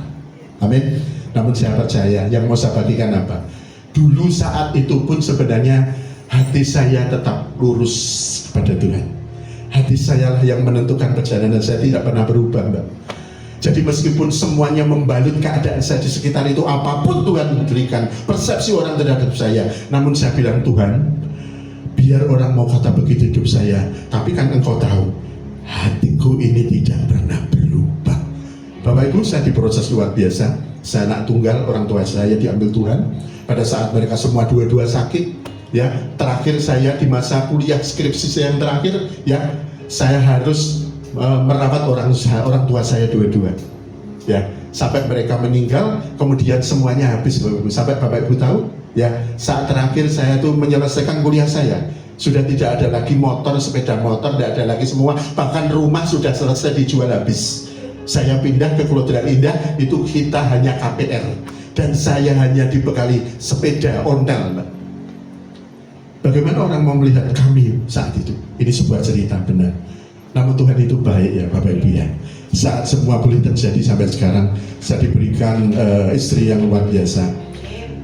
Speaker 1: Amin. Namun saya percaya yang mau saya bagikan apa? Dulu saat itu pun sebenarnya hati saya tetap lurus kepada Tuhan. Hati saya lah yang menentukan perjalanan saya, tidak pernah berubah, Mbak. Jadi meskipun semuanya membalut keadaan saya di sekitar itu, apapun Tuhan berikan, persepsi orang terhadap saya, namun saya bilang, Tuhan, biar orang mau kata begitu hidup saya, tapi kan Engkau tahu hatiku ini tidak pernah berubah. Bapak Ibu, saya diproses luar biasa. Saya anak tunggal, orang tua saya diambil Tuhan pada saat mereka semua dua-dua sakit, ya. Terakhir saya di masa kuliah skripsi saya yang terakhir, ya, saya harus merawat orang tua saya dua-dua, ya, sampai mereka meninggal. Kemudian semuanya habis, Bapak Ibu. Sampai Bapak Ibu tahu, ya, saat terakhir saya tuh menyelesaikan kuliah saya, sudah tidak ada lagi motor, sepeda motor, tidak ada lagi semua, bahkan rumah sudah selesai dijual habis. Saya pindah ke Kelurahan Indah, itu kita hanya KPR, dan saya hanya dibekali sepeda ontel, Mbak. Bagaimana orang mau melihat kami saat itu? Ini sebuah cerita benar. Namun Tuhan itu baik ya Bapak Ibu ya. Saat semua boleh terjadi sampai sekarang, saya diberikan istri yang luar biasa.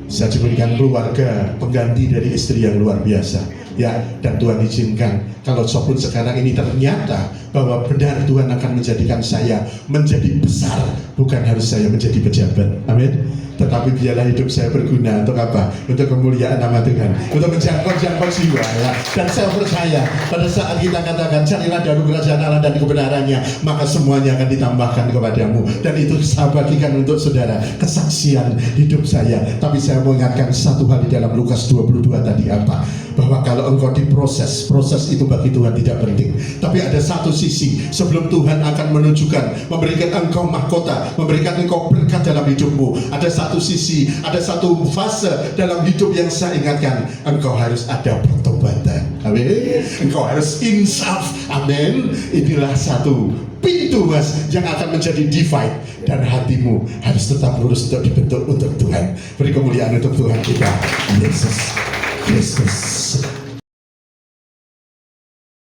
Speaker 1: Saya diberikan keluarga pengganti dari istri yang luar biasa, ya. Dan Tuhan izinkan kalau pun sekarang ini ternyata bahwa benar Tuhan akan menjadikan saya menjadi besar, bukan harus saya menjadi pejabat, amin. Tetapi biarlah hidup saya berguna untuk apa? Untuk kemuliaan nama Tuhan, untuk menjangkau jiwa, ya. Dan saya percaya pada saat kita katakan carilah dahulu kerajaan Allah dan kebenarannya, maka semuanya akan ditambahkan kepadamu. Dan itu saya bagikan untuk saudara, kesaksian hidup saya. Tapi saya mau ingatkan satu hal di dalam Lukas 22 tadi apa? Bahwa kalau engkau diproses, proses itu bagi Tuhan tidak penting. Tapi ada satu sisi sebelum Tuhan akan menunjukkan, memberikan engkau mahkota, memberikan engkau berkat dalam hidupmu. Ada satu sisi, ada satu fase dalam hidup yang saya ingatkan, engkau harus ada pertobatan. Amin. Engkau harus insaf. Amin. Inilah satu pintu mas yang akan menjadi divide, dan hatimu harus tetap lurus untuk dibentuk untuk Tuhan. Beri kemuliaan untuk Tuhan kita Yesus Kristus.